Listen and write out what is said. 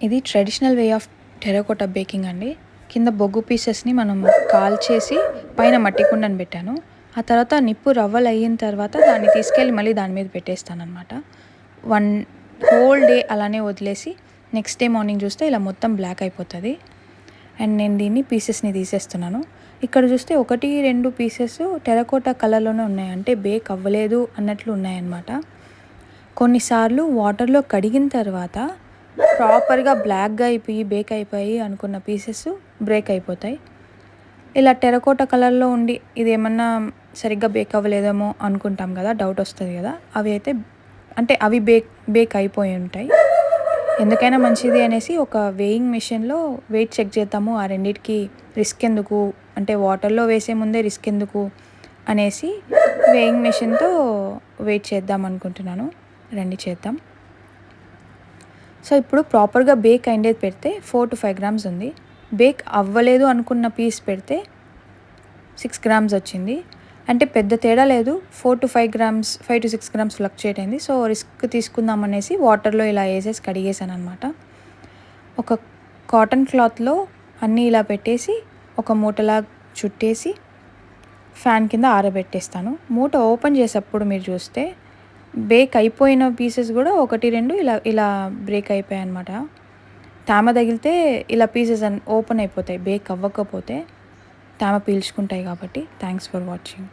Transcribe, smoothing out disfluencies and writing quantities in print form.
ఇది traditional way of terracotta baking అండి. కింద బొగ్గు పీసెస్‌ని మనం కాల్చేసి పైన మట్టి కుండను పెట్టాను. ఆ తర్వాత నిప్పు రవ్వలయిన తర్వాత దాన్ని తీసుకెళ్ళి మళ్ళీ దాని మీద పెట్టేస్తాననమాట. 1 హోల్ డే అలానే వదిలేసి నెక్స్ట్ డే మార్నింగ్ చూస్తే ఇలా మొత్తం బ్లాక్ అయిపోతది. అండ్ నేను దీన్ని పీసెస్‌ని తీసేస్తున్నాను. ఇక్కడ చూస్తే 1, 2 పీసెస్ టెర్రకోటా కలర్‌లోనే ఉన్నాయి. అంటే బేక్ అవ్వలేదు అన్నట్లు ఉన్నాయన్నమాట. కొన్నిసార్లు వాటర్‌లో కడిగిన తర్వాత ప్రాపర్‌గా బ్లాక్‌గా అయిపోయి, బేక్ అయిపోయి అనుకున్న పీసెస్ బ్రేక్ అయిపోతాయి. ఇలా టెర్రకోటా కలర్‌లో ఉండి ఇదేమన్నా సరిగ్గా బేక్ అవ్వలేదేమో అనుకుంటాం కదా! డౌట్ వస్తది కదా! అవి అయితే అంటే అవి బేక్ అయిపోయి ఉంటాయి. ఎందుకైనా మంచిది అనేసి ఒక వేయింగ్ మెషిన్‌లో వెయిట్ చెక్ చేద్దాము. ఆ రెండిటికి రిస్క్ ఎందుకు, అంటే వాటర్‌లో వేసే ముందే రిస్క్ ఎందుకు అనేసి వేయింగ్ మెషిన్‌తో వెయిట్ చేద్దాం అనుకుంటున్నాను. రండి చేద్దాం. సో, ఇప్పుడు ప్రాపర్‌గా బేక్ అయిండేది పెడితే 4-5 గ్రామ్స్ ఉంది. బేక్ అవ్వలేదు అనుకున్న పీస్ పెడితే 6 గ్రామ్స్ వచ్చింది. అంటే పెద్ద తేడా లేదు. 4-5 గ్రామ్స్, 5-6 గ్రామ్స్ ఫ్లక్చుయేట్ అయింది. సో, రిస్క్ తీసుకుందాం అనేసి వాటర్‌లో ఇలా ఏసేసి కడిగేసాననమాట. ఒక కాటన్ క్లాత్‌లో అన్నీ ఇలా పెట్టేసి ఒక మూటలా చుట్టేసి ఫ్యాన్ కింద ఆరబెట్టేస్తాను. మూట ఓపెన్ చేసేప్పుడు మీరు చూస్తే బేక్ అయిపోయిన పీసెస్ గూడా 1, 2 ఇలా ఇలా బ్రేక్ అయిపోయాయన్నమాట. తేమ తగిలితే ఇలా పీసెస్ ఓపెన్ అయిపోతాయి. బేక్ అవ్వకపోతే తేమ పీల్చుకుంటాయి కాబట్టి. Thanks for watching.